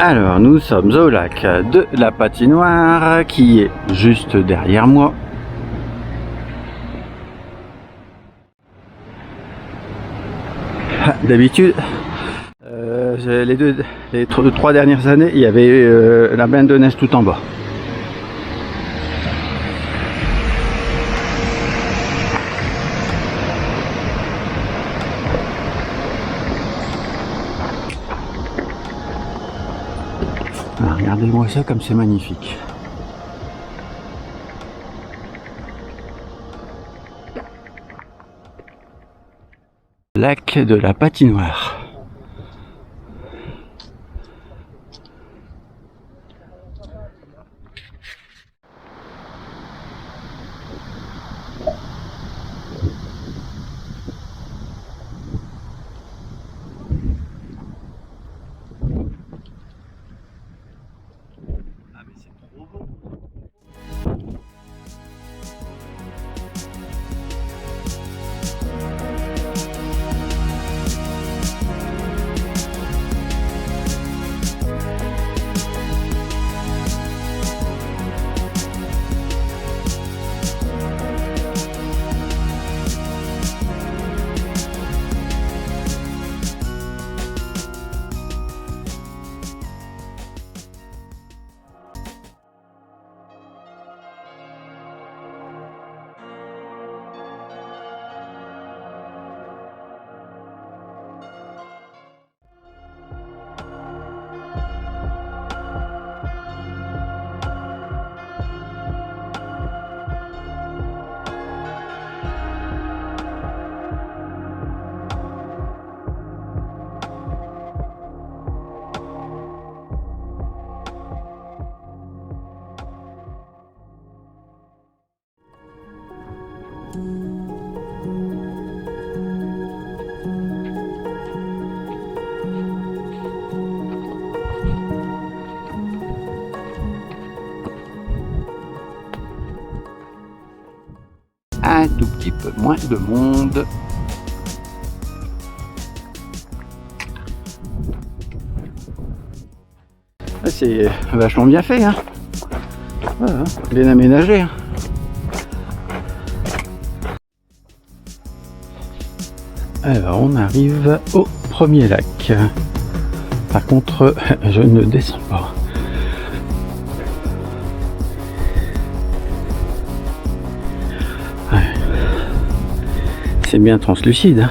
Alors nous sommes au lac de la Patinoire qui est juste derrière moi. D'habitude, les trois dernières années, il y avait la bande de neige tout en bas. Ah, regardez-moi ça comme c'est magnifique. Lac de la Patinoire. Ah mais c'est trop beau. Un tout petit peu moins de monde. C'est vachement bien fait, hein. Voilà, bien aménagé. Hein. Alors on arrive au premier lac. Par contre, je ne descends pas. Ouais. C'est bien translucide. Hein.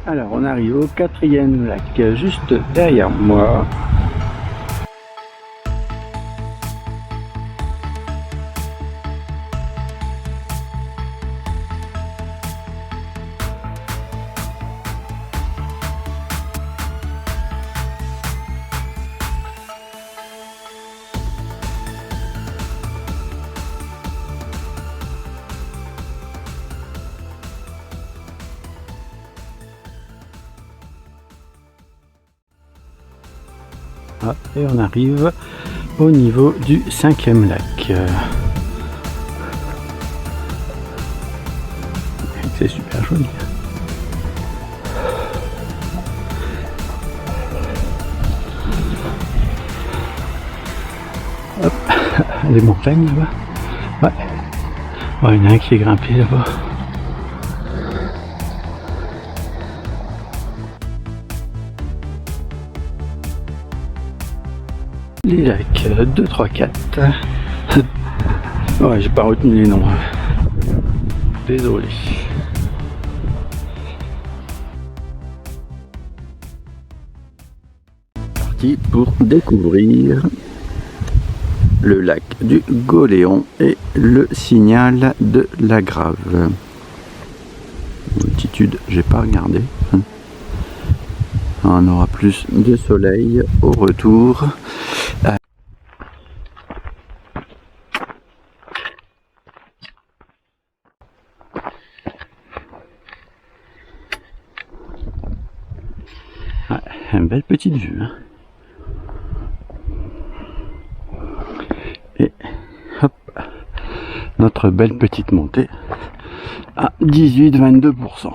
Alors on arrive au quatrième lac juste derrière moi. Ah, et on arrive au niveau du cinquième lac. C'est super joli. Hop, les montagnes là-bas. Ouais. Ouais, il y en a un qui est grimpé là-bas. Les lacs 2, 3, 4. Ouais, j'ai pas retenu les noms. Désolé. Parti pour découvrir le lac du Goléon et le signal de la Grave. Altitude, j'ai pas regardé. On aura plus de soleil au retour. Ouais, une belle petite vue. Hein. Et hop, notre belle petite montée à 18-22%.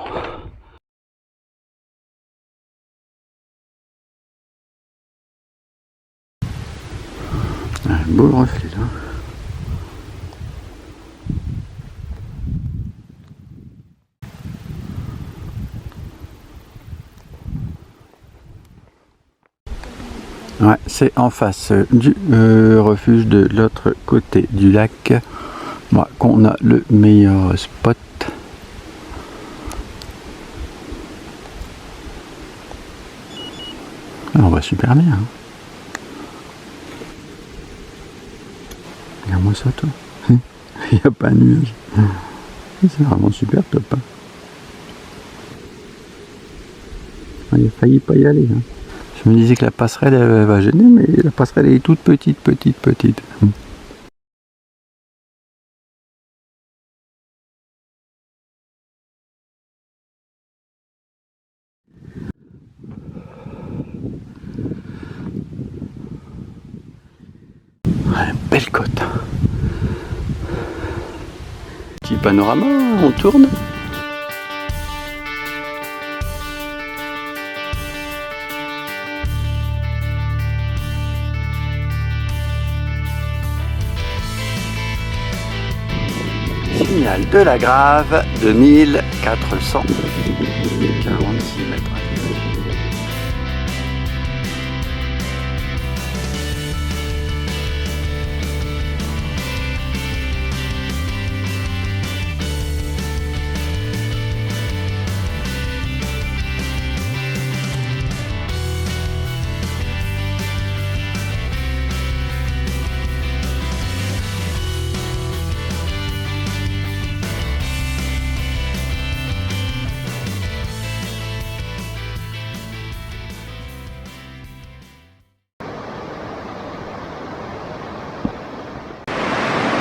Un beau reflet là. Ouais, c'est en face du refuge de l'autre côté du lac qu'on a le meilleur spot. Ah, on va super bien. Hein. Regarde-moi ça toi. Il n'y a pas de nuage. C'est vraiment super top. Hein. Il a failli pas y aller. Hein. Je me disais que la passerelle elle va gêner, mais la passerelle est toute petite. Ouais, belle côte. Petit panorama, on tourne. Signal de la Grave de 1446 mètres.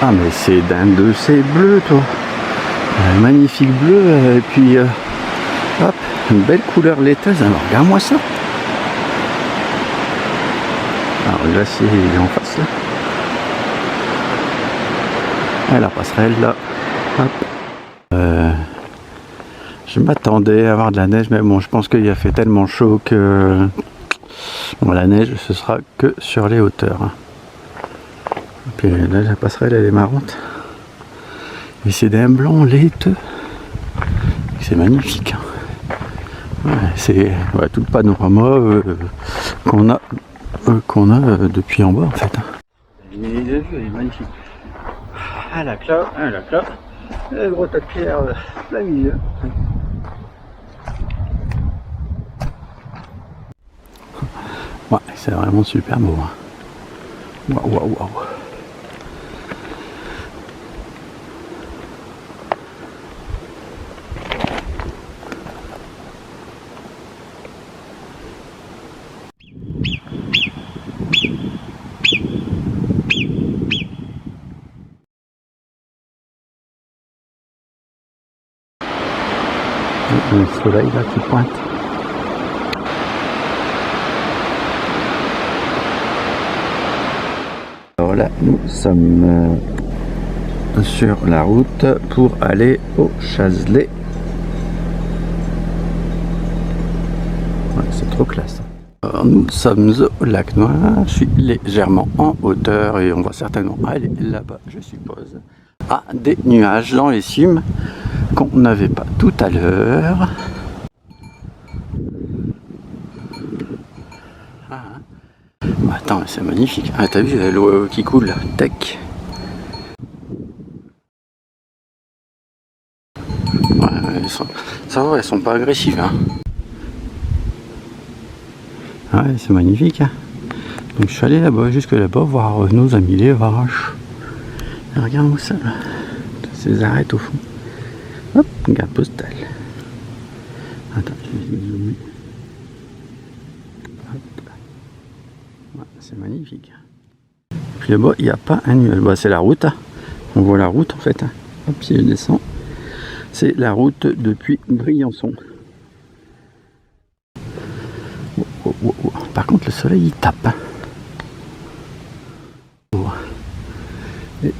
Ah mais c'est d'un de ces bleus toi. Un magnifique bleu et puis hop, une belle couleur laiteuse. Alors regarde-moi ça. Alors le glacier est en face là. Et la passerelle là. Hop. Je m'attendais à avoir de la neige mais bon je pense qu'il a fait tellement chaud que bon, la neige ce sera que sur les hauteurs. Puis là la passerelle elle est marrante. Et c'est d'un blanc laiteux. C'est magnifique. Hein. Ouais, c'est ouais, tout le panorama qu'on a depuis en bas en fait. Il est magnifique. Ah la clope, le gros tas de pierre plein milieu. Ouais, c'est vraiment super beau. Waouh. Le soleil là qui pointe. Alors là, nous sommes sur la route pour aller au Chazelet. Ouais, c'est trop classe. nous sommes au lac Noir, je suis légèrement en hauteur et on va certainement aller là-bas, je suppose. Ah, des nuages dans les cimes qu'on n'avait pas tout à l'heure. Ah, attends, c'est magnifique. Ah, t'as vu l'eau qui coule, tech. Ouais, ça va, elles sont pas agressives. Hein. Ouais, c'est magnifique. Hein. Donc je suis allé là-bas, jusque là-bas, voir nos amis les vaches. Et regarde où ça là. Ces arêtes au fond. Hop, carte postale. Attends, je vais zoomer. Hop. Ouais, c'est magnifique. Puis là-bas, il n'y a pas un nuage. Bah, c'est la route. Hein. On voit la route en fait. Hein. Hop, si je descends. C'est la route depuis Briançon. Oh, oh, oh, oh. Par contre, le soleil il tape. Hein. Oh. Et,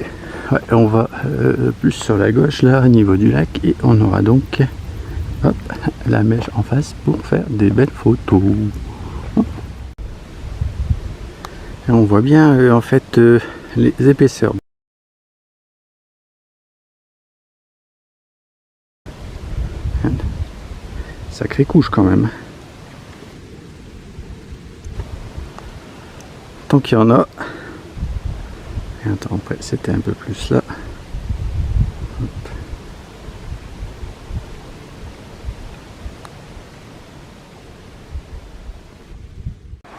ouais, on va plus sur la gauche là au niveau du lac et on aura donc hop, la mèche en face pour faire des belles photos. Et on voit bien en fait les épaisseurs. Sacrée couche quand même. Tant qu'il y en a. Et attends, après c'était un peu plus là. Hop.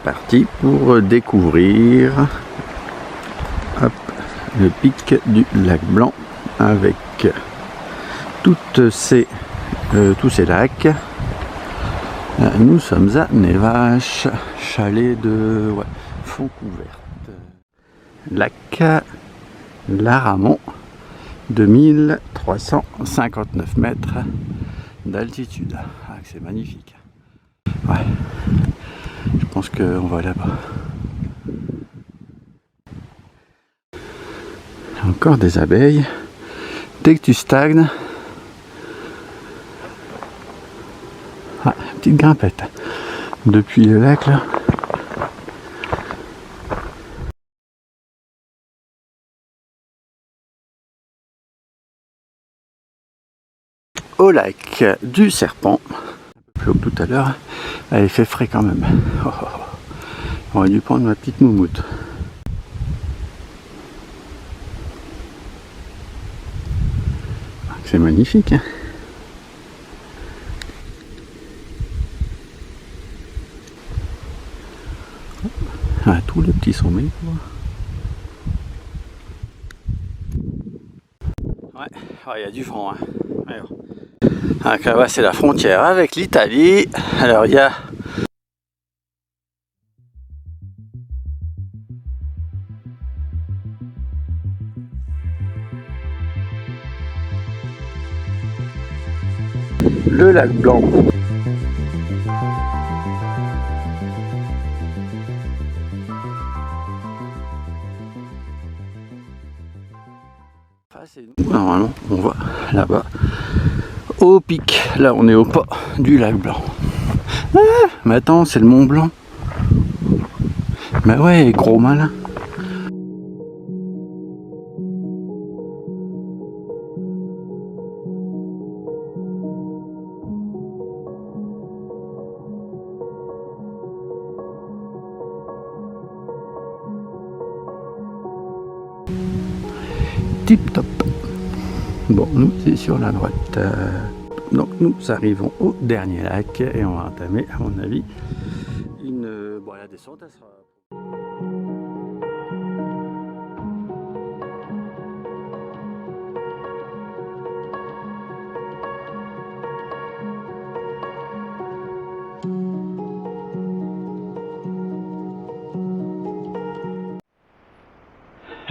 Parti pour découvrir hop, le pic du lac Blanc avec tous ces lacs. Nous sommes à Névache, chalet de Fontcouverte. Lac Laramont, 2359 mètres d'altitude. Ah, c'est magnifique. Ouais, je pense qu'on va là-bas. Encore des abeilles. Dès que tu stagnes, ah, petite grimpette depuis le lac là. Au lac du Serpent, un peu plus haut que tout à l'heure, il fait frais quand même. Oh, oh, oh. On aurait dû prendre ma petite moumoute. C'est magnifique. Hein. Ah, tous les petits sommets. Ouais, il y a du vent. Hein. Donc là-bas, c'est la frontière avec l'Italie. Alors il y a le lac Blanc. Normalement, on va là-bas au pic. Là, on est au pas du lac Blanc. Ah, mais attends, c'est le Mont Blanc. Mais ouais, gros malin. Tip top. Bon, nous c'est sur la droite. Donc nous arrivons au dernier lac et on va entamer, à mon avis, une... Bon, la descente, elle sera...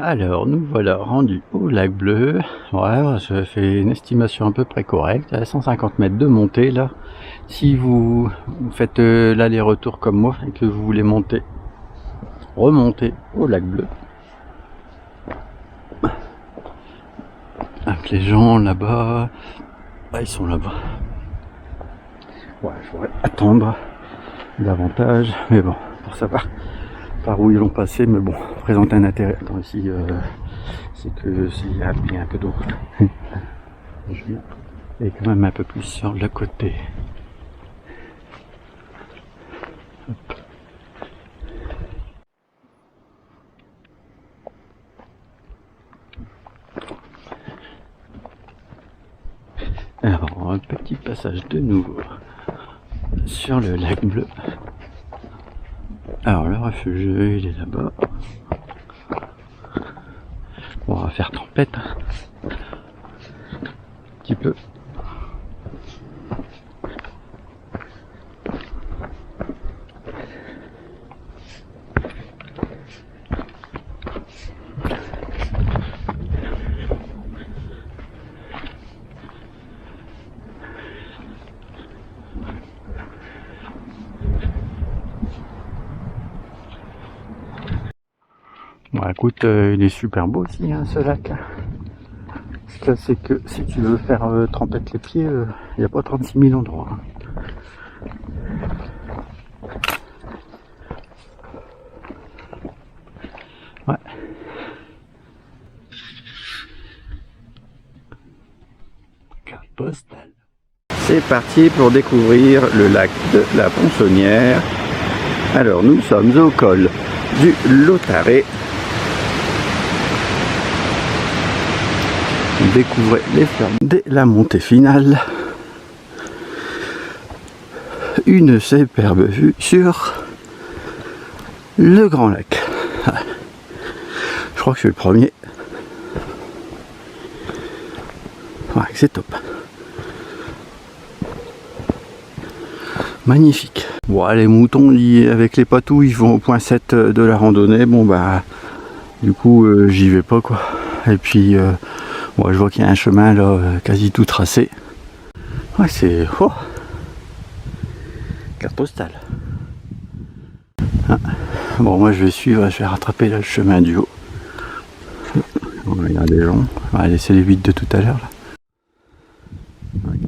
Alors, nous voilà rendus au lac Bleu. Ouais, je fais une estimation à peu près correcte. À 150 mètres de montée, là. Si vous faites l'aller-retour comme moi et que vous voulez monter, remonter au lac Bleu. Avec les gens là-bas. Ah, ils sont là-bas. Ouais, je pourrais attendre davantage, mais bon. pour savoir par où ils vont passer, mais bon, présente un intérêt. Attends, ici, c'est que il y a un peu d'eau. Et quand même un peu plus sur le côté. Hop. Alors, un petit passage de nouveau sur le lac bleu. Alors, le refuge, il est là-bas. On va faire tempête. Un petit peu. Bon, écoute, il est super beau aussi, hein, ce lac. Ce que c'est que si tu veux faire trempette les pieds, il n'y a pas 36 000 endroits. Hein. Ouais. Carte postale. C'est parti pour découvrir le lac de la Ponçonnière. Alors, nous sommes au col du Lautaret. Découvrez les fleurs dès la montée finale. Une superbe vue sur le Grand Lac. Je crois que je suis le premier. Ouais, c'est top. Magnifique. Bon, les moutons, avec les patous, ils vont au point 7 de la randonnée. Bon, bah, du coup, j'y vais pas, quoi. Et puis, bon, je vois qu'il y a un chemin là, quasi tout tracé. Ouais, c'est... Oh, carte postale. Ah. Bon, moi je vais suivre, je vais rattraper là, le chemin du haut. Bon, il y a des gens. On va laisser les 8 de tout à l'heure.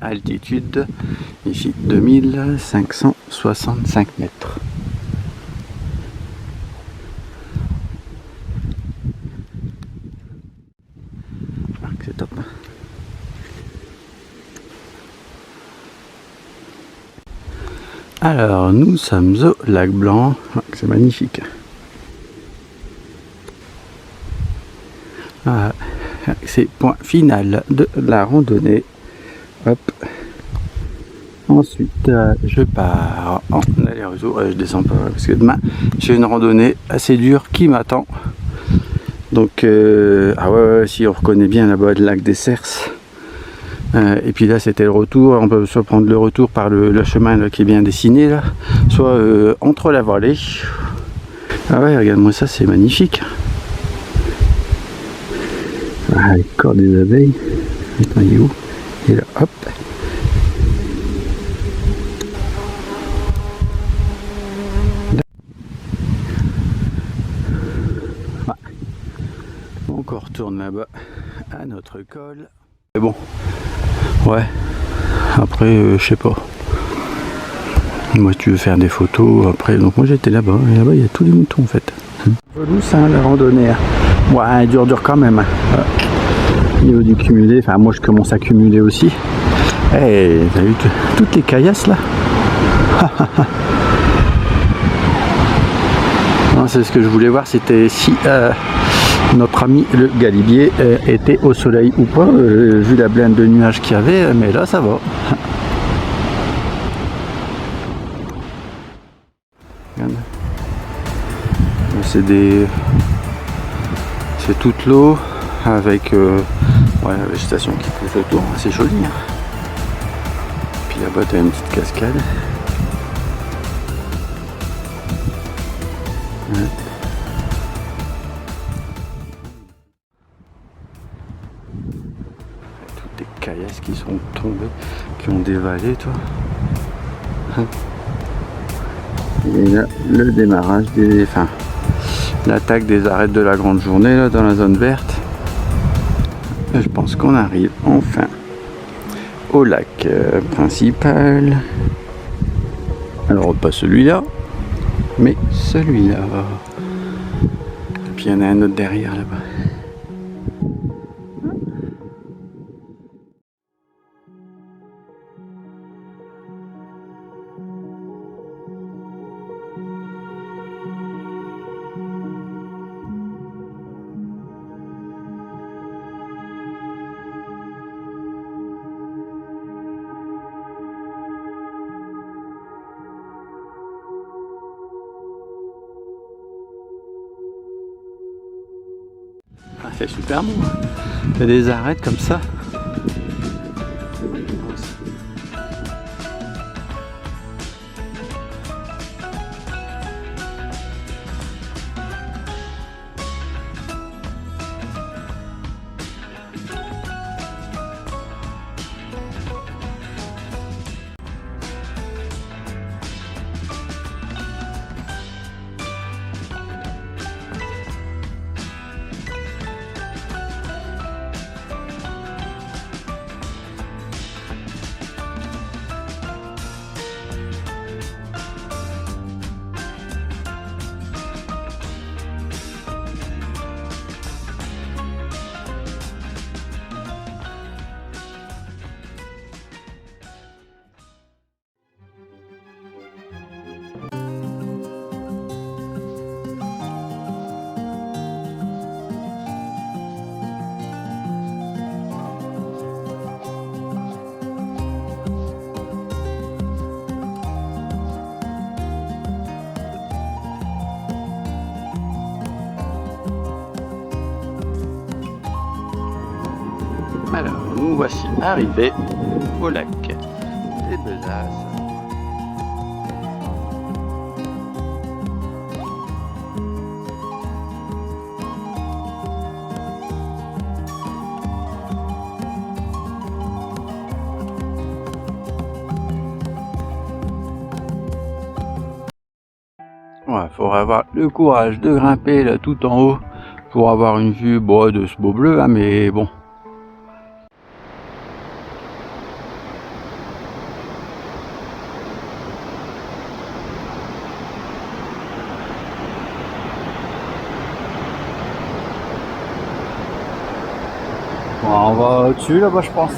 Altitude, ici 2565 mètres. C'est top. Alors, nous sommes au lac Blanc. C'est magnifique. Ah, c'est point final de la randonnée. Hop. Ensuite, je pars en aller-retour. Je descends pas parce que demain, j'ai une randonnée assez dure qui m'attend. Donc, ah ouais, si on reconnaît bien là-bas le lac des Cerces. Et puis là, c'était le retour. On peut soit prendre le retour par le chemin là, qui est bien dessiné, là, soit entre la vallée. Ah ouais, regarde-moi ça, c'est magnifique. Ah, le corps des abeilles. Attends, il est où? Et là, hop. Ouais. Donc on retourne là-bas à notre col. Mais bon, ouais. Après, je sais pas. Moi, si tu veux faire des photos, après, donc moi j'étais là-bas. Et là-bas, il y a tous les moutons en fait. Douce, hein, la randonnée. Ouais, dur quand même. Au niveau du cumulé, enfin moi je commence à cumuler aussi. Eh, t'as vu toutes les caillasses là? C'est ce que je voulais voir, c'était si notre ami le galibier était au soleil ou pas, vu la blinde de nuages qu'il y avait, mais là ça va. C'est toute l'eau avec ouais, la végétation qui pousse autour, c'est joli. Hein. Puis là-bas tu as une petite cascade. Ouais. Toutes les caillasses qui sont tombées, qui ont dévalé, toi. Et là, le démarrage des... Enfin, l'attaque des arêtes de la grande journée, là, dans la zone verte. Je pense qu'on arrive enfin au lac principal. Alors, pas celui-là. mais celui-là. Et puis il y en a un autre derrière là-bas. Ah, c'est super bon. Il y a des arêtes comme ça. Alors, nous voici arrivés au lac des Besasses. Ouais, il faudra avoir le courage de grimper là tout en haut pour avoir une vue de ce beau bleu, hein, mais bon. Bon, on va au-dessus là-bas, je pense.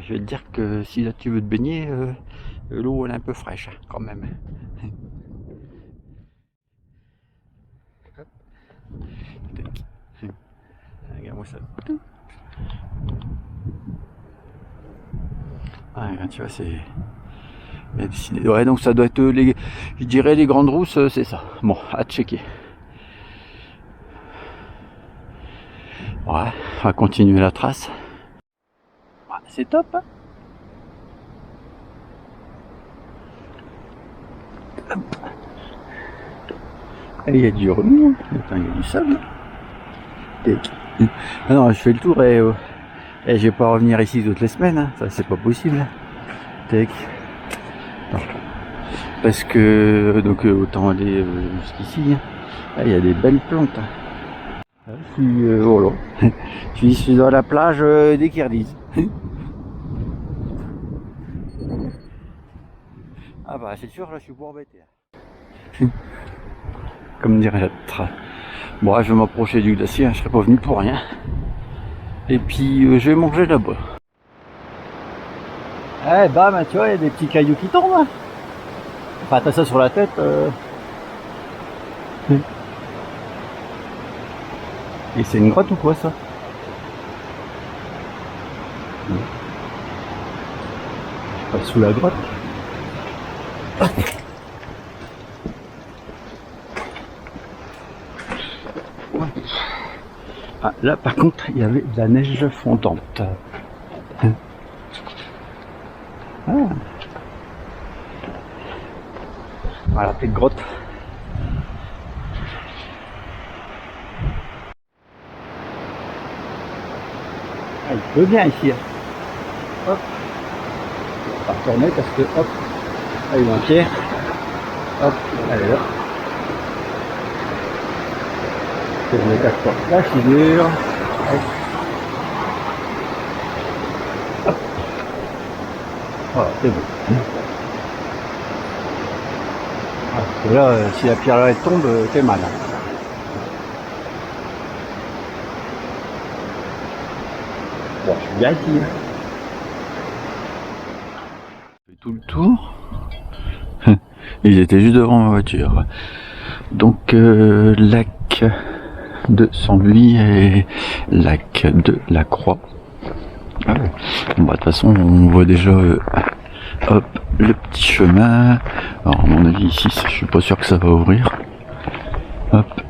Je vais te dire que si là tu veux te baigner, l'eau elle est un peu fraîche quand même. Regarde-moi ça. Ah, tu vois, c'est. Ouais, donc ça doit être je dirais les grandes rousses, c'est ça. Bon, à checker. Ouais, on va continuer la trace. Ouais, c'est top, hein. Il y a du remue, il y a du sable. Non, je fais le tour et je vais pas revenir ici toutes les semaines, hein. Ça c'est pas possible. Non. Parce que donc autant aller jusqu'ici. Hein. Là, il y a des belles plantes. Là, je suis dans la plage des Kirghiz. Ah bah c'est sûr, là je suis pas embêté. Comme dirait l'autre. Bon, je vais m'approcher du glacier, hein, je serais pas venu pour rien. Et puis je vais manger là-bas. Eh bam, tu vois, il y a des petits cailloux qui tombent. Hein. Enfin, t'as ça sur la tête. Et c'est une grotte ou quoi ça? Pas sous la grotte. Ouais. Ah, là par contre il y avait de la neige fondante. Ah. Voilà, petite grotte. Ah, il pleut bien ici. Hein. Hop. pas retourner parce que hop, là il y a une pierre. Hop, elle est là. Je ne cache pas la figure. Hop. Hop. Voilà, c'est bon. Parce que là, si la pierre là elle tombe, t'es mal. Bon, je suis bien dit. Tout le tour. Ils étaient juste devant ma voiture. Donc lac de Sanduy et lac de la Croix. Ah ouais. Bon, bah, de toute façon on voit déjà hop, le petit chemin. Alors à mon avis ici je suis pas sûr que ça va ouvrir. Hop.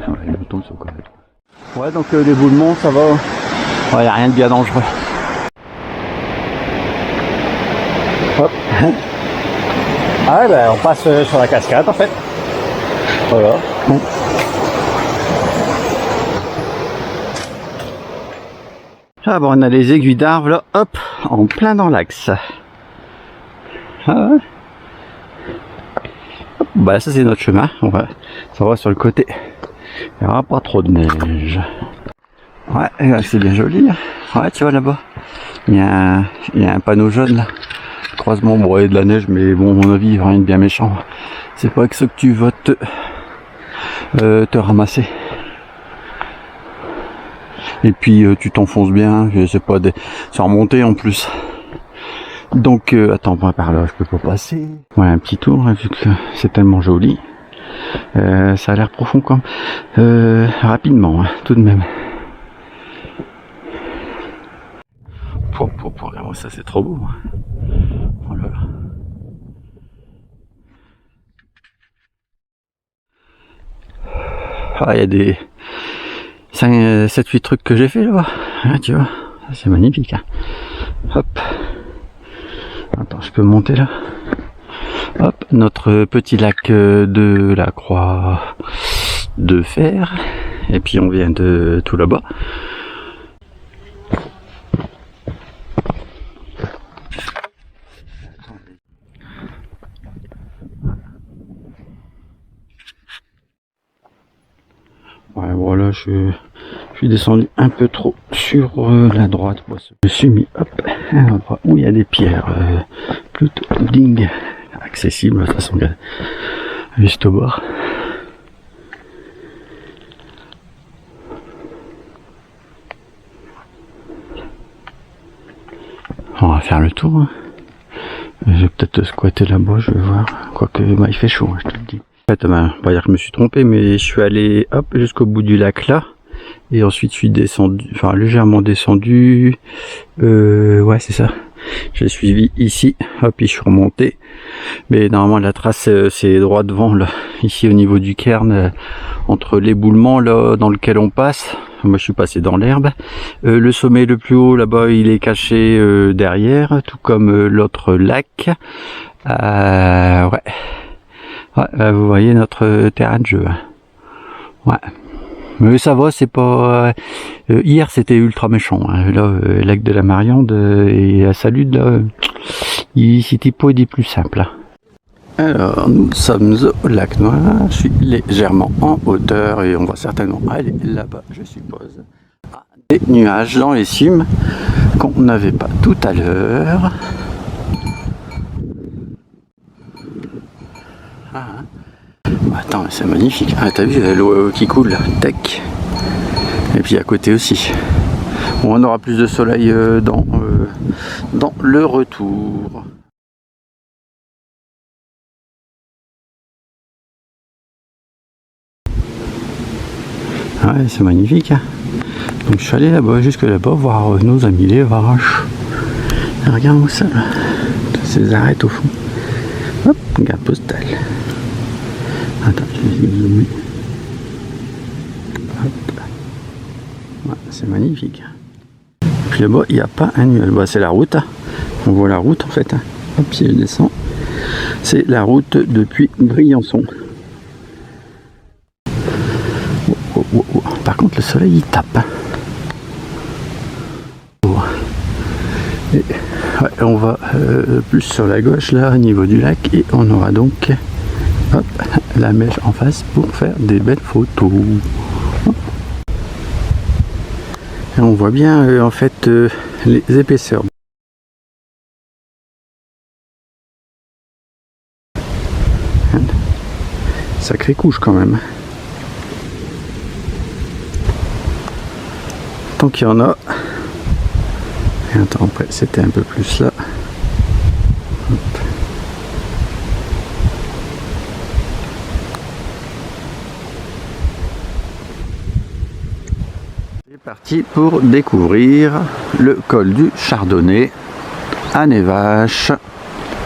Ouais, les moutons sont corrects. Ouais, donc l'éboulement ça va. Ouais, y a rien de bien dangereux. Hop. Ah ouais, ben on passe sur la cascade en fait. Voilà. Bon. Ah bon, on a les aiguilles d'arbre là, hop, en plein dans l'axe. Ah ouais. Hop, bah ça c'est notre chemin, ça va sur le côté. Il n'y aura pas trop de neige. Ouais, c'est bien joli. Ouais, tu vois là-bas, il y a un panneau jaune là. Croisement, bon, il y a de la neige, mais bon, à mon avis, rien de bien méchant. C'est pas avec ça que tu vas te ramasser. Et puis tu t'enfonces bien, c'est pas des... c'est remonté en plus. Donc attends, par là je peux pas passer. Voilà un petit tour, vu que c'est tellement joli. Ça a l'air profond quand même. Rapidement, hein, tout de même. Regarde, ça c'est trop beau. Oh là là. Ah, il y a des 5, 7, 8 trucs que j'ai fait là-bas. Ah, tu vois, c'est magnifique. Hein. Hop. Attends, je peux monter là. Hop, notre petit lac de la Croix de Fer. Et puis on vient de tout là-bas. Ouais, voilà, je suis descendu un peu trop sur la droite. Je me suis mis hop, à un endroit où il y a des pierres plutôt ding accessibles, de toute façon, juste au bord. On va faire le tour. Je vais peut-être squatter là-bas, je vais voir. Quoique, bah, il fait chaud, hein, je te le dis. En fait, bah, on va dire que je me suis trompé, mais je suis allé hop jusqu'au bout du lac là. Et ensuite je suis descendu, enfin légèrement descendu. Ouais, c'est ça. J'ai suivi ici, hop, et je suis remonté. Mais normalement la trace c'est droit devant là, ici au niveau du cairn, entre l'éboulement là dans lequel on passe. Moi je suis passé dans l'herbe. Le sommet le plus haut là-bas il est caché derrière, tout comme l'autre lac. Ouais. Ouais, vous voyez notre terrain de jeu. Ouais. Mais ça va, c'est pas... hier c'était ultra méchant. Hein. Là, lac de la Mariande et à Salude, là, c'était pas des plus simples. Alors, nous sommes au lac Noir. Je suis légèrement en hauteur et on va certainement aller là-bas, je suppose. Ah, des nuages dans les cimes qu'on n'avait pas tout à l'heure. Ah, hein. Attends, c'est magnifique. Ah, t'as vu l'eau qui coule, tac. Et puis à côté aussi. Bon, on aura plus de soleil dans le retour. Ouais, c'est magnifique. Hein. Donc je suis allé là-bas, jusque là-bas, voir nos amis les vaches. Et regarde où ça, là. Ces arêtes au fond. Hop, carte postale. Attends, je vais zoomer. Hop. Ouais, c'est magnifique. Puis là-bas, il n'y a pas un nuage. Bah, c'est la route. Hein. On voit la route en fait. Hein. Hop, si je descends. C'est la route depuis Briançon. Oh, oh, oh, oh. Par contre, le soleil il tape. Hein. Oh. Et, Ouais, on va plus sur la gauche là au niveau du lac et on aura donc hop, la mèche en face pour faire des belles photos. Et on voit bien en fait les épaisseurs. Sacrée couche quand même. Tant qu'il y en a. Et attends, après c'était un peu plus là. Hop. C'est parti pour découvrir le col du Chardonnay à Névache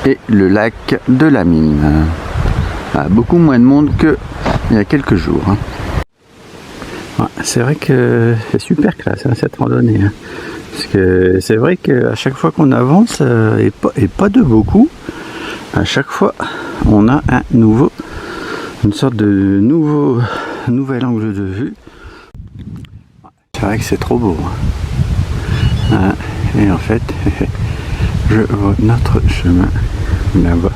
et le lac de la Mine. Ah, beaucoup moins de monde qu'il y a quelques jours. Ouais, c'est vrai que c'est super classe cette randonnée. Parce que c'est vrai qu'à chaque fois qu'on avance, et pas de beaucoup, à chaque fois on a une sorte de nouvel angle de vue. C'est vrai que c'est trop beau. Et en fait, je vois notre chemin là-bas.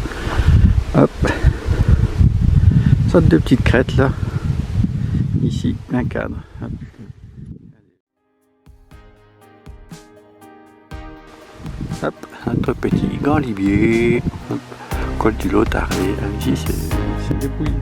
Hop. Une sorte de petite crête là. Ici, un cadre. Hop. Hop, notre petit galibier. Hop. Col du Lotaré. Ici, c'est débrouillé.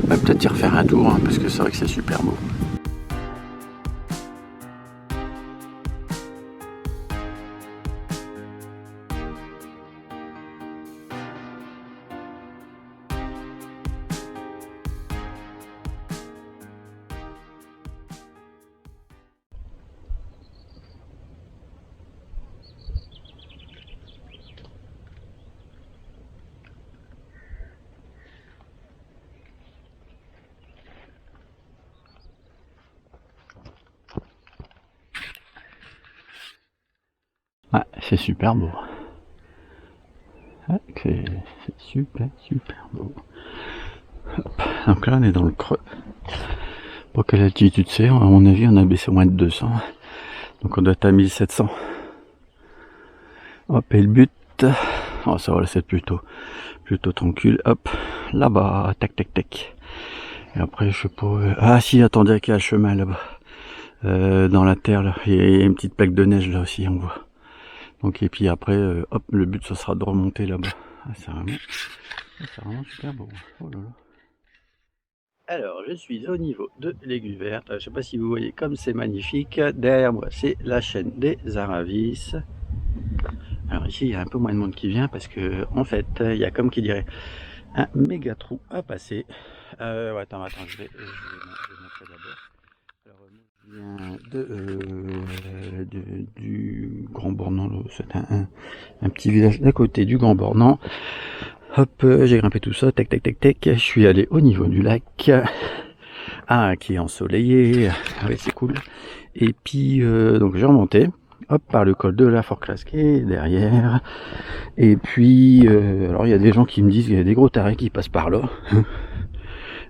On va peut-être y refaire un tour parce que c'est vrai que c'est super beau. Ouais, c'est super beau. Ouais, c'est super beau. Hop. Donc là on est dans le creux. Pour quelle altitude c'est? À mon avis on a baissé au moins de 200. Donc on doit être à 1700. Hop, et le but. Oh ça va, c'est plutôt tranquille. Hop, là-bas, tac tac tac. Et après je sais pas. Ah si, attendez qu'il y a un chemin là-bas. Dans la terre là. Il y a une petite plaque de neige là aussi, on voit. Donc et puis après, hop, le but ce sera de remonter là-bas. Ah, c'est vraiment super beau. Oh là là. Alors, je suis au niveau de l'aiguille verte. Je ne sais pas si vous voyez comme c'est magnifique. Derrière moi, c'est la chaîne des Aravis. Alors ici, il y a un peu moins de monde qui vient parce que en fait, il y a comme qui dirait un méga trou à passer. Ouais, attends, je vais montrer d'abord. Alors, moi, je viens du Grand Bornand. C'est un petit village d'à côté du Grand Bornand. Hop, j'ai grimpé tout ça, tac tac tac tac. Je suis allé au niveau du lac. Qui est ensoleillé. Ah oui, c'est cool. Et puis, donc j'ai remonté. Hop, par le col de la Forclaz qui est derrière. Et puis, alors il y a des gens qui me disent qu'il y a des gros tarés qui passent par là.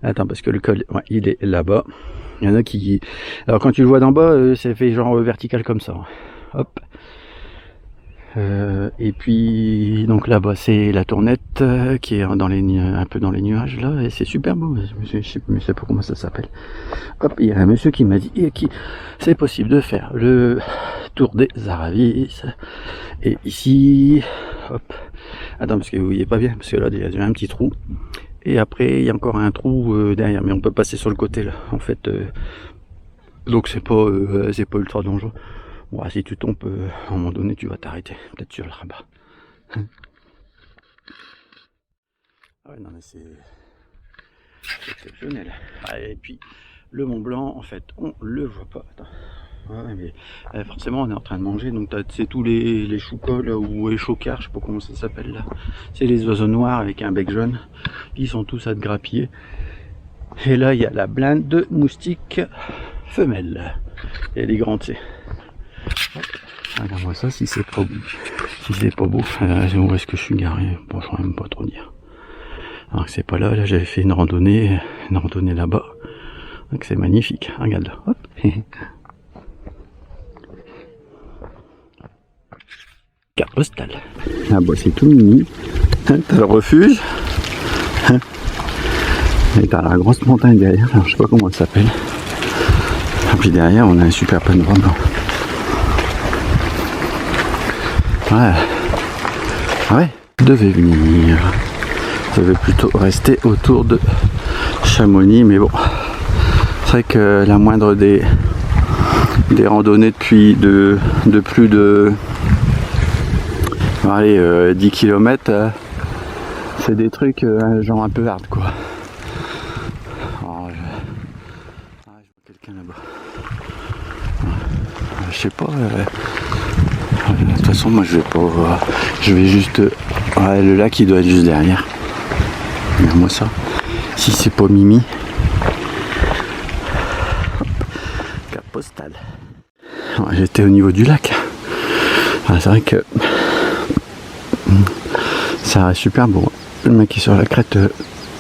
Attends, parce que le col, ouais, il est là-bas. Il y en a qui... Alors quand tu le vois d'en bas, ça fait genre vertical comme ça. Hop. Et puis donc là-bas c'est la Tournette qui est un peu dans les nuages là, et c'est super beau. Je sais pas comment ça s'appelle. Hop, il y a un monsieur qui m'a dit c'est possible de faire le tour des Aravis. Et ici, hop, attends parce que vous voyez pas bien, parce que là il y a un petit trou. Et après il y a encore un trou derrière, mais on peut passer sur le côté là. En fait, donc c'est pas ultra dangereux. Bon, si tu tombes, à un moment donné, tu vas t'arrêter, peut-être sur le rabat. Ah ouais, non mais c'est exceptionnel. Ah, et puis, le Mont Blanc, en fait, on le voit pas. Attends, Ouais, mais forcément on est en train de manger, donc c'est tous les choucoles ou les chocards, je sais pas comment ça s'appelle là. C'est les oiseaux noirs avec un bec jaune. Ils sont tous à te grappiller. Et là il y a la blinde de moustiques femelles. Et les grands, tu sais. Regarde-moi ça, si c'est pas beau. Si c'est pas beau, où est-ce que je suis garé? Bon, je ne saurais même pas trop dire. Alors que c'est pas là, là j'avais fait une randonnée là-bas. Donc c'est magnifique, regarde là. Hop. Carte postale. Ah bah c'est tout mini. T'as le refuge. Et t'as la grosse montagne derrière, alors, je sais pas comment elle s'appelle. Et puis derrière on a un super panorama. Ouais. Ouais. Devait venir. Je vais plutôt rester autour de Chamonix, mais bon. C'est vrai que la moindre des randonnées depuis de plus de allez, 10 km, c'est des trucs genre un peu hard quoi. Alors, je vois quelqu'un là-bas. Je sais pas. De toute façon, moi je vais pas. Je vais juste. Ouais, le lac il doit être juste derrière. Regarde-moi ça. Si c'est pas Mimi. Hop. Carte postale. Ouais, j'étais au niveau du lac. Ah, c'est vrai que. Ça reste super beau. Le mec qui est sur la crête,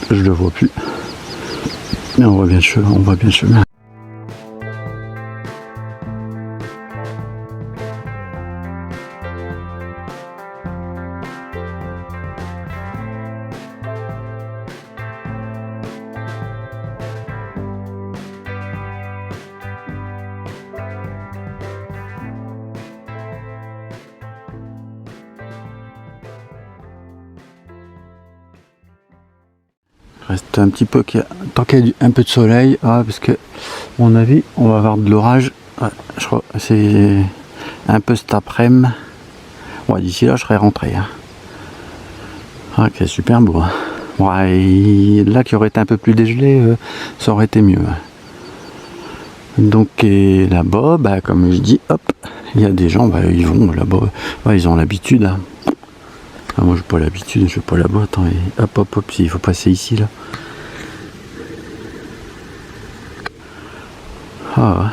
je le vois plus. Mais on voit bien le chemin. Reste un petit peu, tant qu'il y a un peu de soleil, parce que à mon avis on va avoir de l'orage, je crois que c'est un peu cet après-midi. Ouais, d'ici là je serai rentré. Ok, super beau. Ouais, là qui aurait été un peu plus dégelé, ça aurait été mieux. Donc là-bas, comme je dis, hop, il y a des gens, ils vont là-bas, ils ont l'habitude. Ah, moi j'ai pas l'habitude, je vais pas là-bas, attends, et hop, il faut passer ici là. Ah ouais.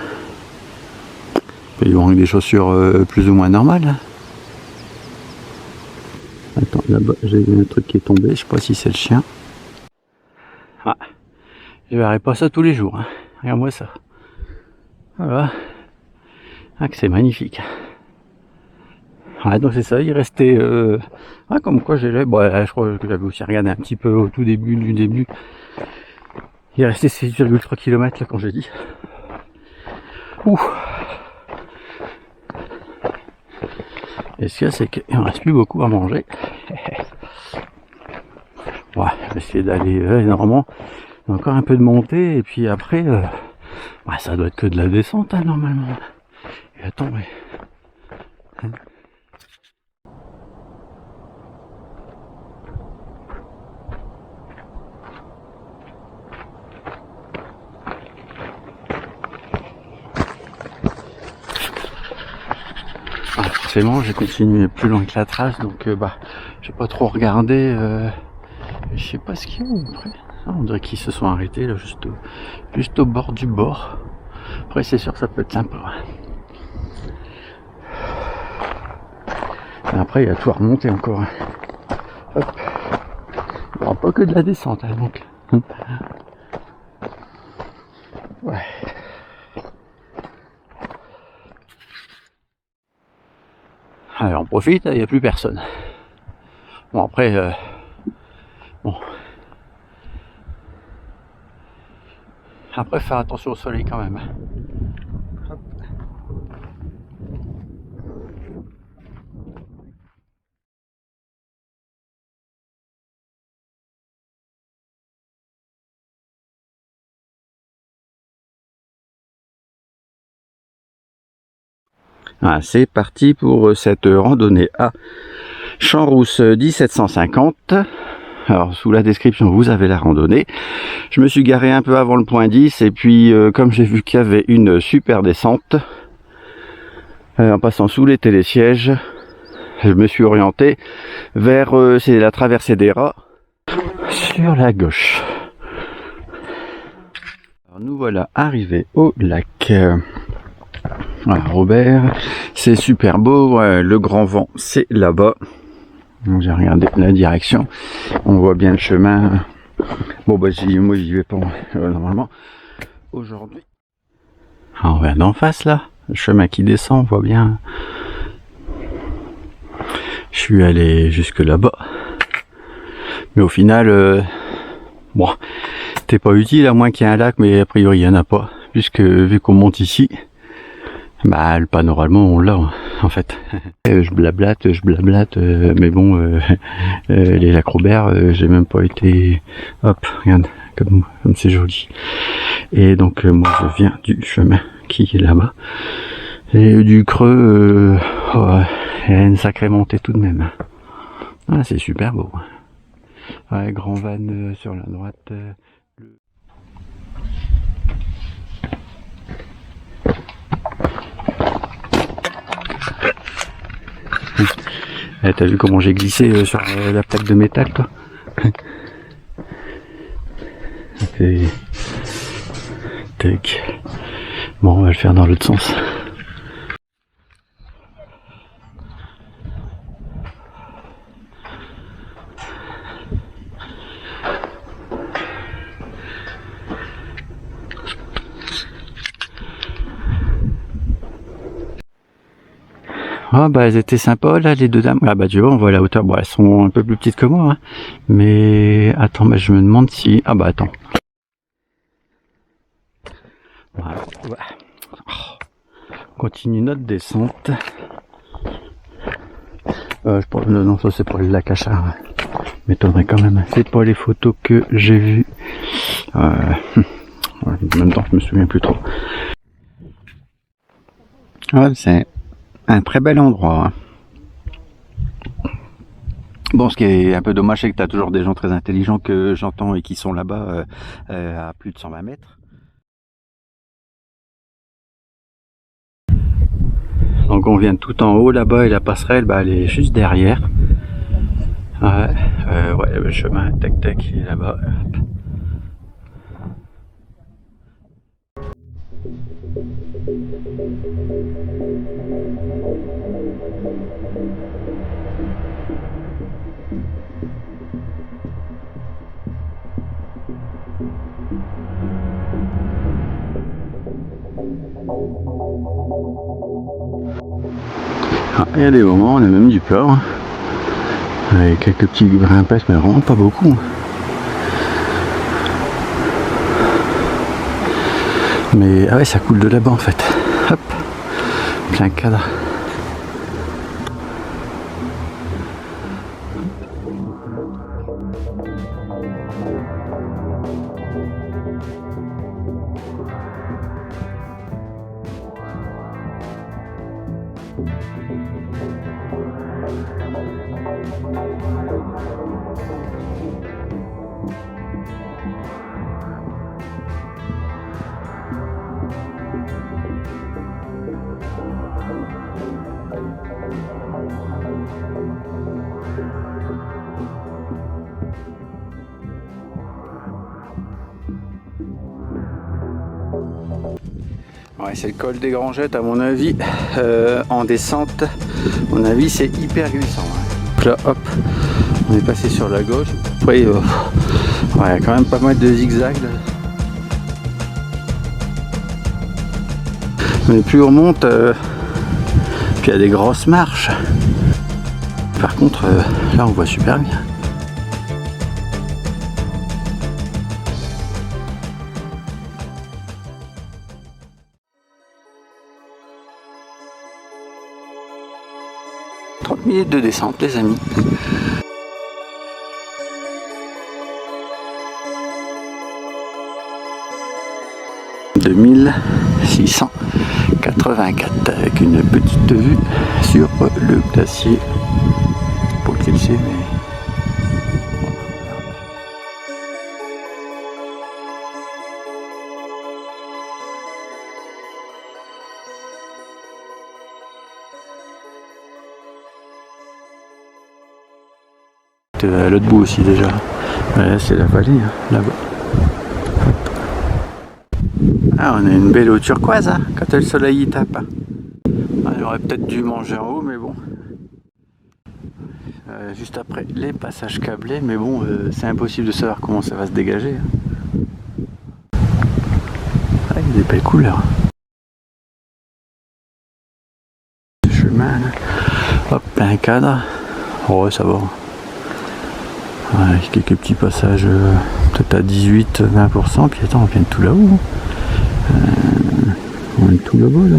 Ils vont avec des chaussures plus ou moins normales. Attends, là-bas j'ai un truc qui est tombé, je sais pas si c'est le chien. Ah, je verrai pas ça tous les jours, hein. Regarde-moi ça. Voilà. Ah que c'est magnifique. Ouais, donc c'est ça, il restait comme quoi je crois que j'avais aussi regardé un petit peu au tout début du début. Il restait 6,3 km là quand j'ai dit. Ouh. Et ce qu'il y a, c'est qu'il ne reste plus beaucoup à manger. Ouais, je vais essayer d'aller normalement il y a encore un peu de montée et puis après ça doit être que de la descente normalement. Et attends, mais forcément j'ai continué plus loin que la trace, donc j'ai pas trop regardé, je sais pas ce qu'il y a après. On dirait qu'ils se sont arrêtés là juste au bord du bord. Après c'est sûr que ça peut être sympa. Et après il y a tout à remonter encore. Hop. Il n'y aura pas que de la descente donc. Ouais. Alors on profite, il n'y a plus personne. Bon après après faire attention au soleil quand même. Hop. Ah, c'est parti pour cette randonnée à Champs-Rousses 1750. Alors sous la description vous avez la randonnée. Je me suis garé un peu avant le point 10 et puis comme j'ai vu qu'il y avait une super descente, En passant sous les télésièges, je me suis orienté vers c'est la traversée des rats sur la gauche. Alors nous voilà arrivés au lac. Voilà, Robert, c'est super beau, ouais, le grand vent c'est là-bas. J'ai regardé la direction, on voit bien le chemin. Bon bah moi j'y vais pas normalement aujourd'hui. On regarde d'en face là, le chemin qui descend, on voit bien. Je suis allé jusque là-bas. Mais au final, bon, c'était pas utile à moins qu'il y ait un lac, mais a priori il n'y en a pas. Puisque vu qu'on monte ici, bah le panorama on l'a en fait. Je blablate, mais bon, les lacs Robert, j'ai même pas été. Hop, regarde, comme c'est joli. Et donc moi je viens du chemin qui est là-bas. Et du creux, il y a une sacrée montée tout de même. Ah, c'est super beau. Ouais, grand van sur la droite. T'as vu comment j'ai glissé sur la plaque de métal, toi? Tac. Bon, on va le faire dans l'autre sens. Ah bah elles étaient sympas là les deux dames. Ah bah tu vois on voit la hauteur, bon elles sont un peu plus petites que moi hein. Mais attends, bah je me demande si... Ah bah attends. Voilà. On continue notre descente. Non ça c'est pour le lac Achard. M'étonnerait quand même. C'est pas les photos que j'ai vues. En même temps je me souviens plus trop. Ouais, c'est un très bel endroit. Bon, ce qui est un peu dommage, c'est que tu as toujours des gens très intelligents que j'entends et qui sont là-bas à plus de 120 mètres. Donc on vient tout en haut là-bas et la passerelle, bah, elle est juste derrière. Ouais, le chemin, tac tac, il est là-bas. Il y a des moments, on a même du peur. Hein. Avec quelques petits grimpes, mais vraiment pas beaucoup. Mais ah ouais, ça coule de là-bas en fait. Hop, plein cadre. Ouais, c'est le col des Grangettes à mon avis. En descente, à mon avis c'est hyper glissant. Ouais. Là hop, on est passé sur la gauche. Après, ouais, il y a quand même pas mal de zigzags. Mais plus on monte, puis il y a des grosses marches. Par contre, là on voit super bien. Minutes de descente les amis. « 2684 avec une petite vue sur le glacier. Pour le glacier, mais... être à l'autre bout aussi déjà. Ouais, c'est la vallée, hein, là-bas. Ah, on a une belle eau turquoise hein, quand le soleil y tape. On aurait peut-être dû manger en haut, mais bon. Juste après les passages câblés, mais bon, c'est impossible de savoir comment ça va se dégager. Ah, il y a des belles couleurs. Ce chemin, là. Hop, un cadre. Oh, ça va. Ouais, quelques petits passages, peut-être à 18-20%, puis attends, on vient de tout là-haut. On est tout là-bas, là.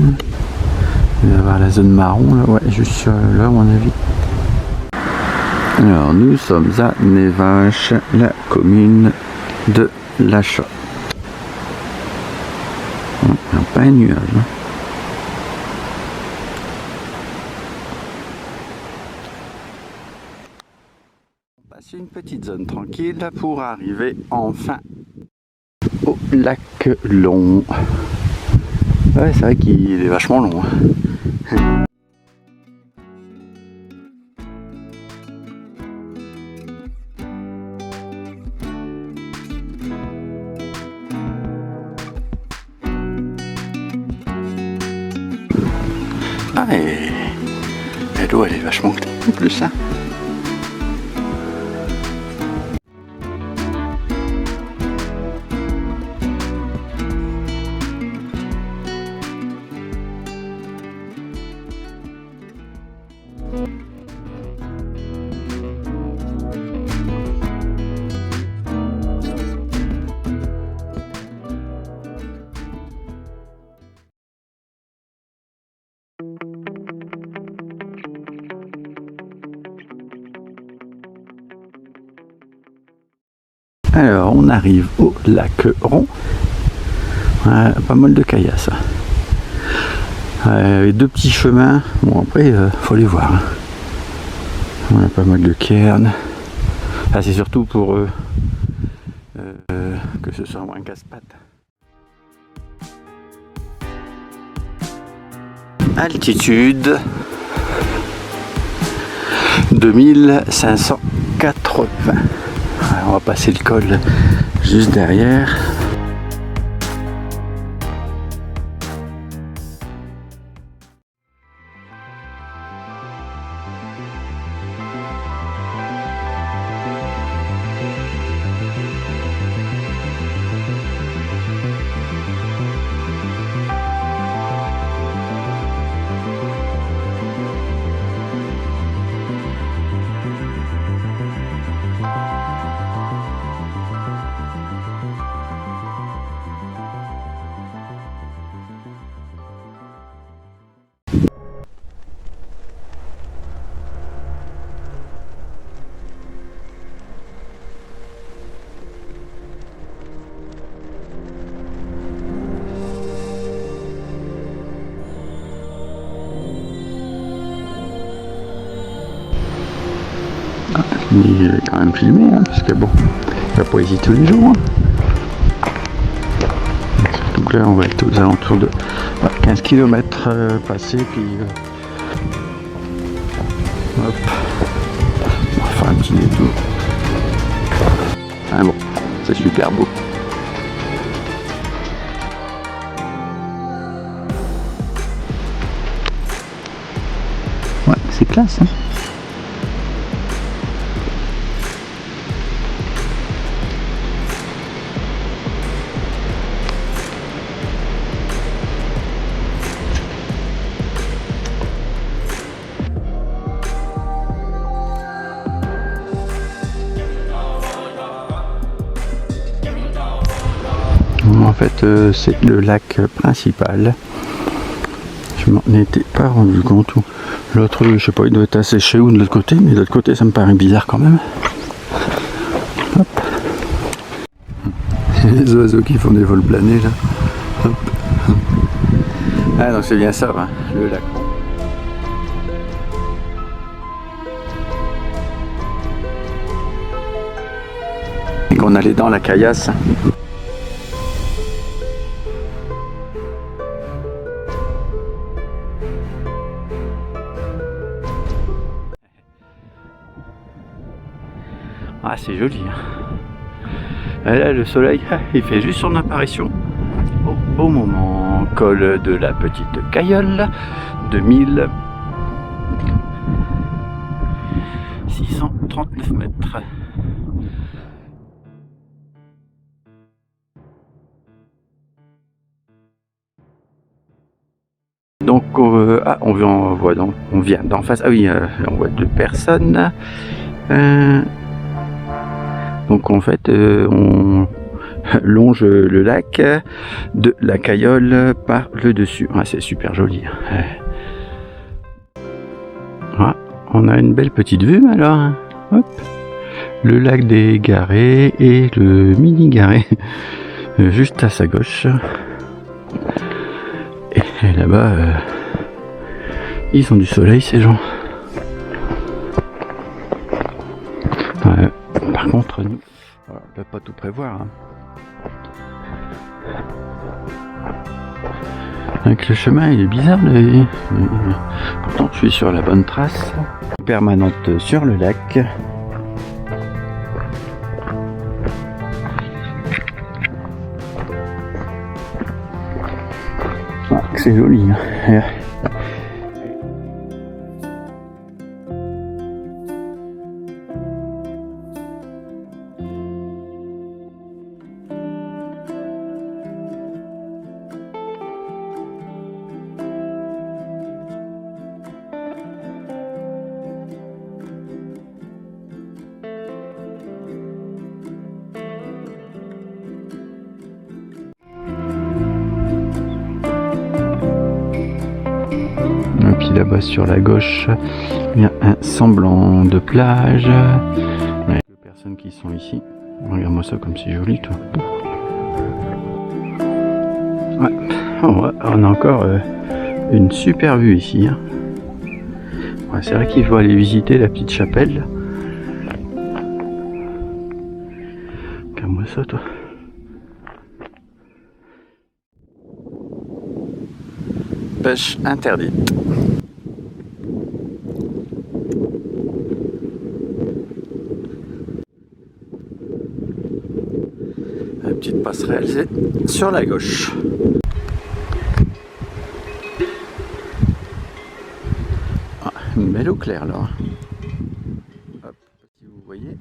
Il va y avoir la zone marron, là, ouais, juste là, à mon avis. Alors, nous sommes à Névache, la commune de l'Achat. Pas un nuage. Hein. On passe une petite zone tranquille pour arriver enfin au lac Long. Ouais, c'est vrai qu'il est vachement long. Hein. Ah, et l'eau elle est vachement claire en plus. Hein. Alors on arrive au lac Rond, pas mal de caillasses, deux petits chemins, bon après faut les voir, hein. On a pas mal de cairns, c'est surtout pour que ce soit moins casse-pattes. Altitude 2580. On va passer le col juste derrière. Il est quand même filmé, hein, parce que bon, il va pas hésiter tous les jours. Hein. Donc là, on va être aux alentours de 15 km passés, puis hop, on va faire un petit détour. Ah bon, c'est super beau. Ouais, c'est classe, hein. En fait, c'est le lac principal. Je m'en étais pas rendu compte. L'autre, je sais pas, il doit être asséché ou de l'autre côté, mais de l'autre côté, ça me paraît bizarre quand même. Hop. Les oiseaux qui font des vols planés là. Hop. Ah, donc c'est bien ça, hein, le lac. Et qu'on allait dans la caillasse. c'est joli. Et là, le soleil, il fait juste son apparition au moment. Col de la Petite Cayolle, 2639 mètres. Donc on vient d'en face. Ah oui, on voit 2 personnes. Donc en fait, on longe le lac de la Cayolle par le dessus. Ah, c'est super joli. Ah, on a une belle petite vue alors. Hop. Le lac des Garets et le mini Garet juste à sa gauche. Et là-bas, ils ont du soleil ces gens. Par contre, nous, on ne peut pas tout prévoir. Avec le chemin, il est bizarre. Pourtant, je suis sur la bonne trace permanente sur le lac. Ah, c'est joli. Et puis là-bas sur la gauche, il y a un semblant de plage. Il y a quelques personnes qui sont ici. Regarde-moi ça comme c'est joli, toi. Ouais. Oh, on a encore une super vue ici. Ouais, c'est vrai qu'il faut aller visiter la petite chapelle. Regarde-moi ça, toi. Pêche interdite. La petite passerelle, c'est sur la gauche. Ah, une belle eau claire là. Hop, si vous voyez.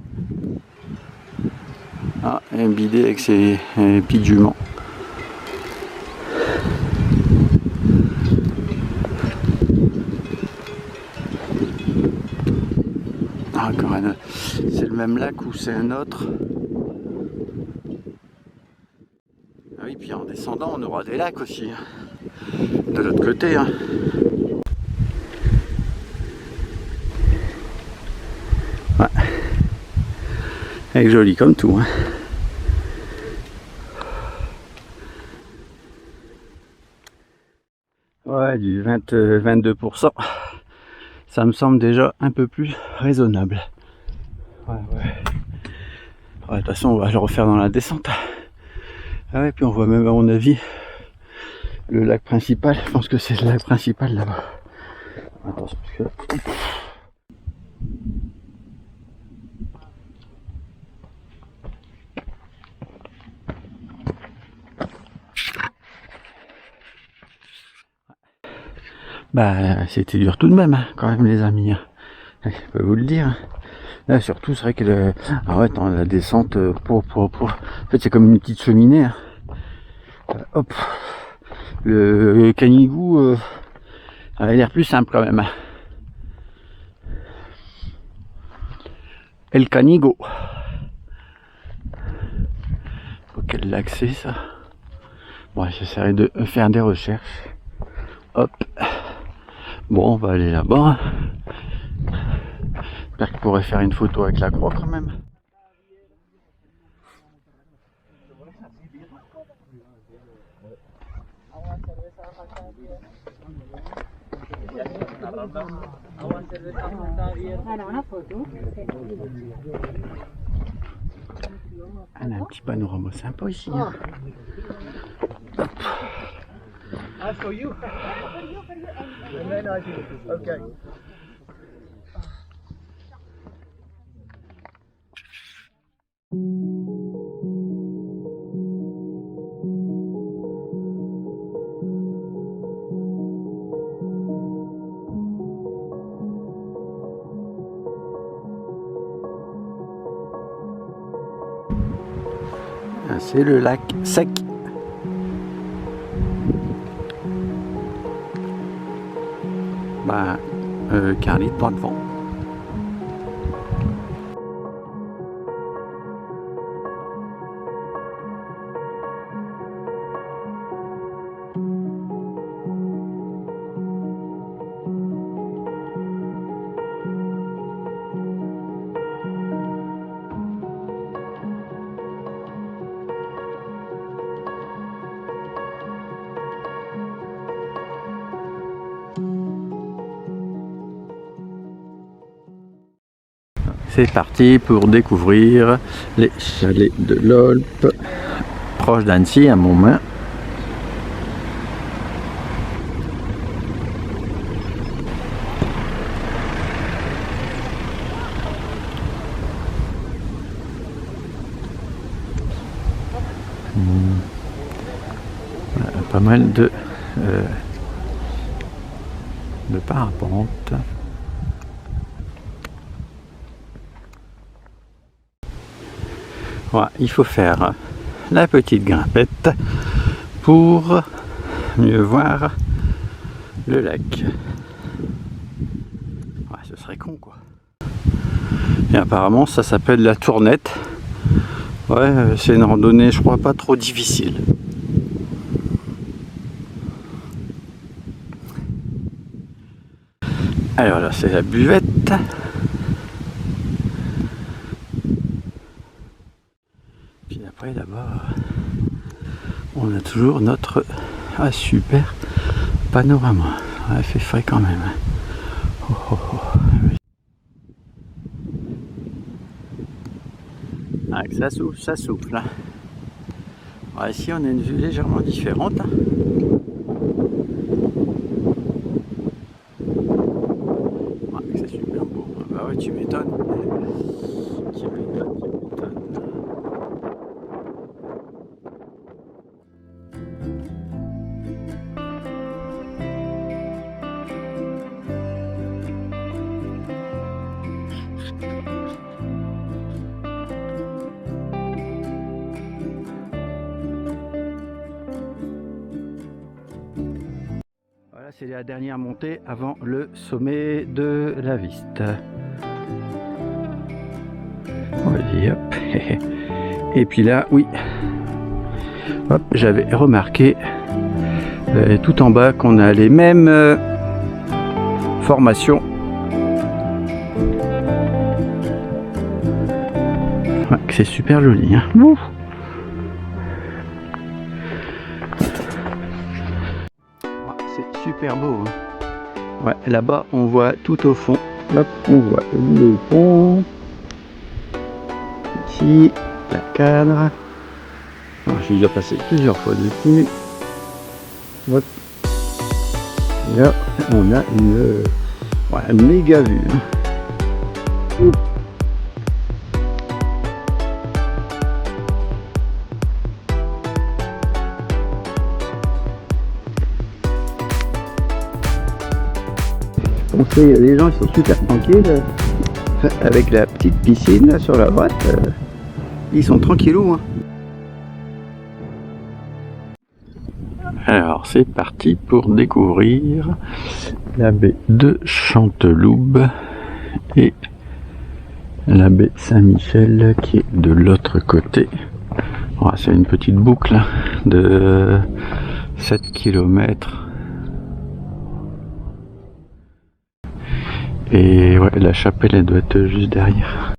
Ah, un bidet avec ses pieds de jument. Ah, encore un autre. C'est le même lac ou c'est un autre? Ah oui, puis en descendant, on aura des lacs aussi. De l'autre côté. Ouais. Et joli comme tout. Ouais, du 22%. Ça me semble déjà un peu plus raisonnable. Ouais. De toute façon, on va le refaire dans la descente. Ah ouais, puis on voit même à mon avis le lac principal. Je pense que c'est le lac principal là-bas. Attention, parce que... Bah, c'était dur tout de même, quand même, les amis. Je peux vous le dire. Là, surtout, c'est vrai que ah ouais, dans la descente, en fait, c'est comme une petite cheminée. Hop. Le Canigou avait l'air plus simple quand même. El Canigo. Quel lac c'est ça? Bon, j'essaierai de faire des recherches. Hop. Bon, on va aller là-bas. J'espère qu'il pourrait faire une photo avec la croix quand même. On a un petit panorama sympa ici. For you. And then I do. Okay. C'est le lac sec. Bah, qu'un litre pas de vent. C'est parti pour découvrir les chalets de l'Olpe, proche d'Annecy à Montmain. Pas mal de parapente. Voilà, il faut faire la petite grimpette pour mieux voir le lac. Ouais, ce serait con quoi. Et apparemment ça s'appelle la Tournette. Ouais, c'est une randonnée je crois pas trop difficile. Alors là c'est la buvette. Puis après là-bas on a toujours notre super panorama. Ouais, il fait frais quand même. Oh, oh, oh. Ah, ça souffle. Hein. Ouais, ici on a une vue légèrement différente. Hein. Ouais, c'est super beau. Bah ouais, tu m'étonnes. Tu m'étonnes. Voilà, c'est la dernière montée avant le sommet de la Viste. Vas-y, hop. Et puis là, oui, hop, j'avais remarqué tout en bas qu'on a les mêmes formations. Ouais, c'est super joli. Hein. Ouf. C'est super beau. Hein. Ouais, là-bas, on voit tout au fond. Hop, on voit le pont. Ici, la cadre. Alors, je suis déjà passé plusieurs fois dessus. Hop. Et là, on a une méga vue. Hein. On sait, les gens ils sont super tranquilles avec la petite piscine là, sur la droite. Ils sont tranquillous. Hein. Alors c'est parti pour découvrir la baie de Chanteloube et la baie Saint-Michel qui est de l'autre côté. Voilà, c'est une petite boucle de 7 km. Et ouais, la chapelle elle doit être juste derrière.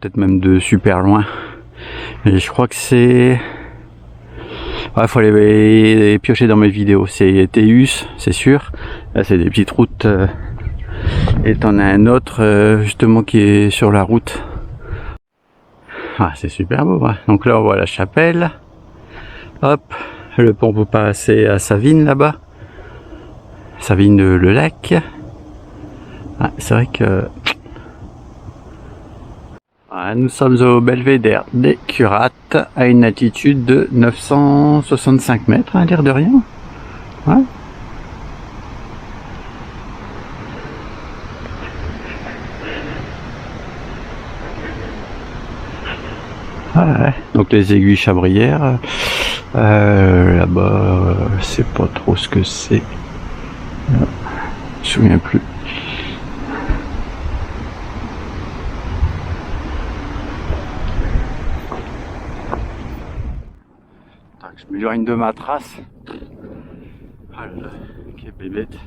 Peut-être même de super loin. Et je crois que c'est... Ouais, faut aller piocher dans mes vidéos. C'est Théus, c'est sûr. Là, c'est des petites routes et t'en as un autre justement qui est sur la route. Ah, c'est super beau, hein. Donc là on voit la chapelle, hop, le pont peut passer à Savines là-bas, Savines le lac. Ah, c'est vrai que ah, nous sommes au belvédère des Curates à une altitude de 965 mètres, hein, l'air de rien. Ouais. Ouais. Donc les aiguilles chabrières, là-bas, je sais pas trop ce que c'est. Je me souviens plus. Je m'éloigne de ma trace. Ah là là, quelle bébête.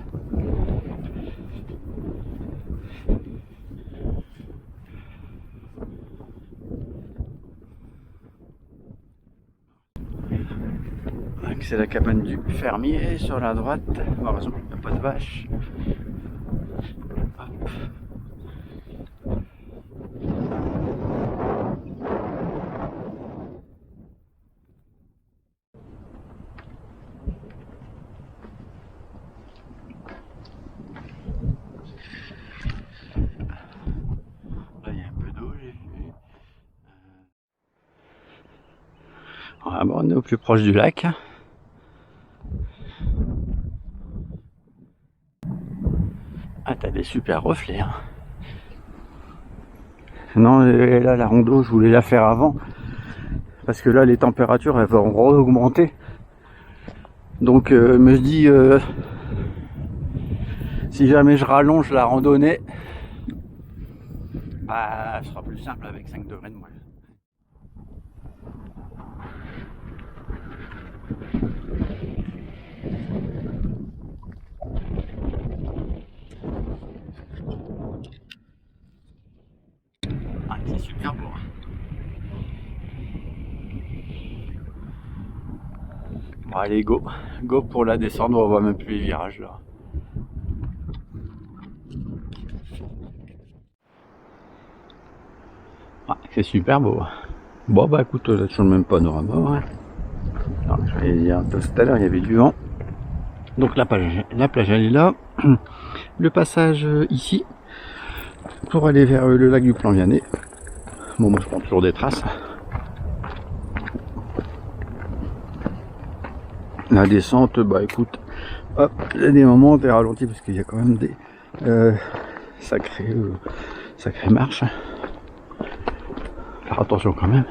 C'est la cabane du fermier sur la droite. Heureusement, il n'y a pas de vache. Hop. Là, il y a un peu d'eau, j'ai vu. Ah, bon, on est au plus proche du lac. Ah, t'as des super reflets. Hein. Non, là, la rando, je voulais la faire avant. Parce que là, les températures, elles vont augmenter. Donc, me dis, si jamais je rallonge la randonnée, bah, ce sera plus simple avec 5 degrés de moins. Ah, c'est super beau. Bon, allez, go. Go pour la descendre, on voit même plus les virages là. Ah, c'est super beau. Bon, bah écoute, là, toujours le même panorama. Hein. Alors, je vais dire, tout à l'heure, il y avait du vent. Donc la plage elle est là. Le passage ici pour aller vers le lac du Plan Vianney. Bon, moi je prends toujours des traces. La descente, bah écoute, hop, il y a des moments où t'es ralenti parce qu'il y a quand même des sacrées marches. Faire attention quand même.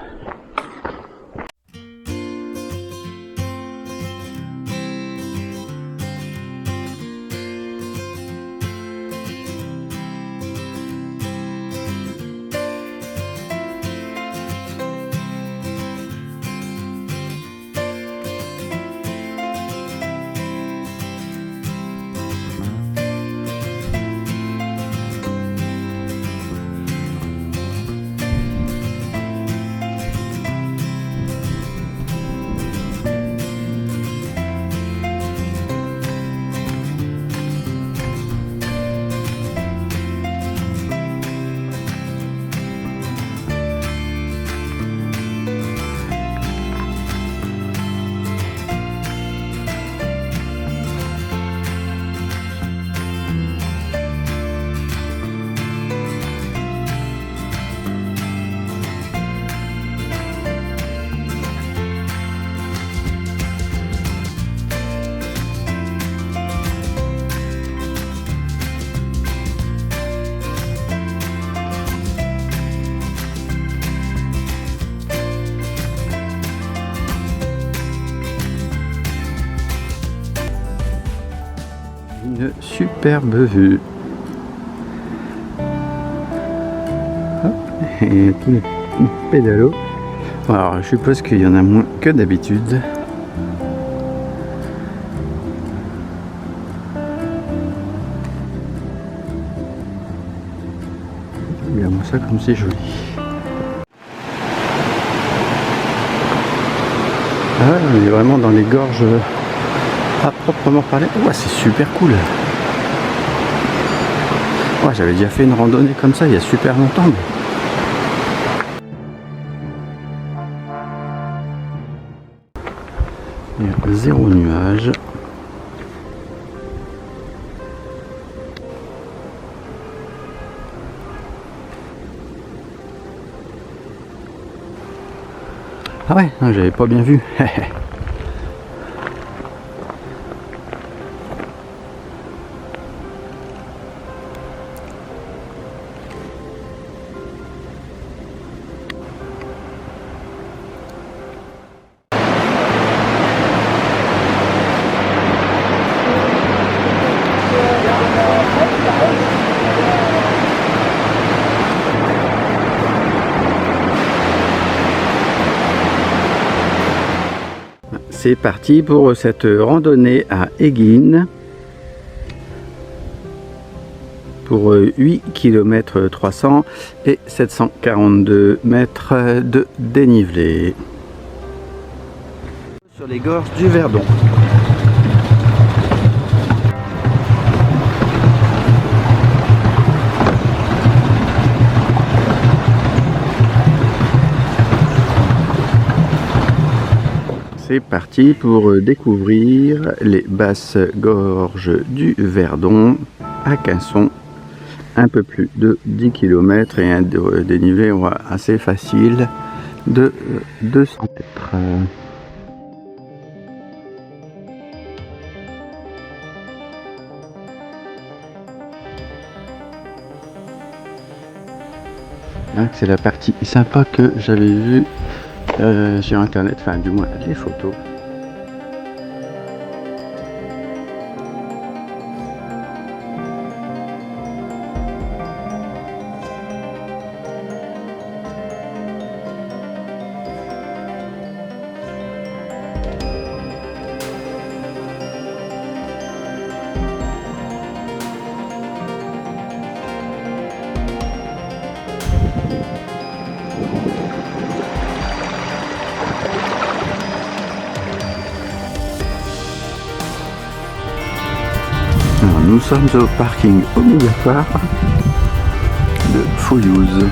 Une superbe vue. Hop, et tous les pédalos. Alors je suppose qu'il y en a moins que d'habitude. Regarde-moi ça comme c'est joli. Ah, on est vraiment dans les gorges à proprement parler. Ouais, c'est super cool. Ouais, j'avais déjà fait une randonnée comme ça il y a super longtemps. Il y a 0 nuage. Ah ouais, j'avais pas bien vu. C'est parti pour cette randonnée à Egin pour 8 km 300 et 742 mètres de dénivelé sur les gorges du Verdon. C'est parti pour découvrir les basses gorges du Verdon à Quinçon, un peu plus de 10 km et un dénivelé assez facile de 200 mètres. C'est la partie sympa que j'avais vue sur internet, enfin du moins les photos. Alors, nous sommes au parking obligatoire de Fouillouse.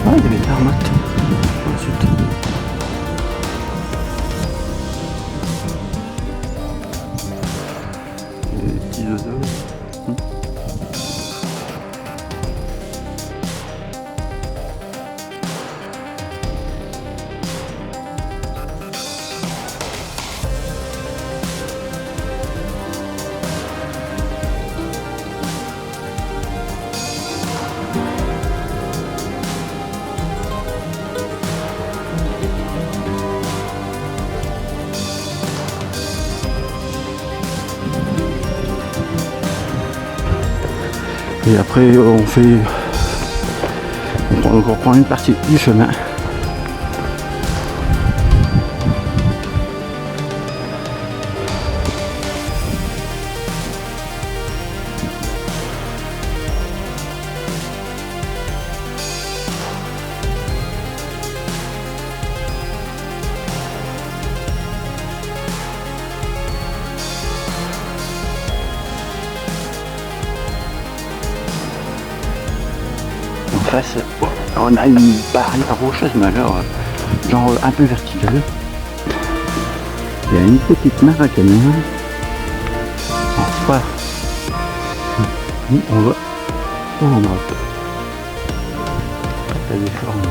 Ah, il y avait des marmottes. Ensuite. Des petits oiseaux. Et après on reprend une partie du chemin. En face, on a une barrière rocheuse, mais alors, genre un peu verticale. Il y a une petite mare à camion. On va en droite. Il y a des formes.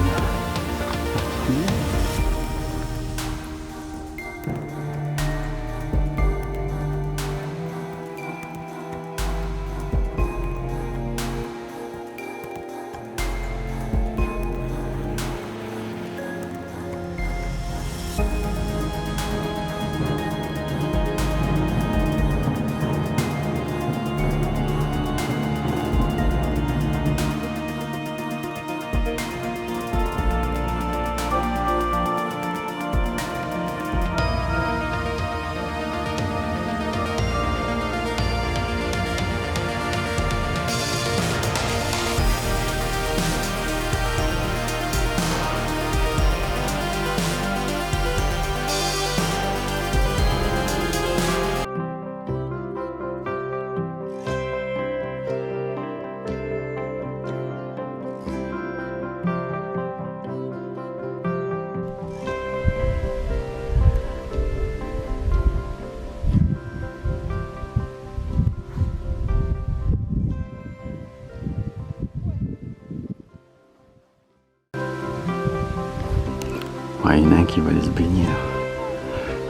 Ah, il y en a un qui va aller se baigner là.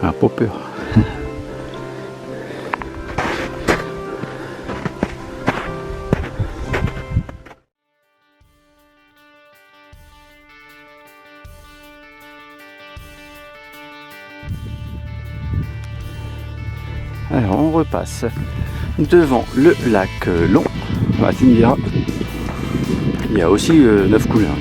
Ah, pas peur. Alors on repasse devant le lac Long. Bah, tu me diras, il y a aussi 9 couleurs.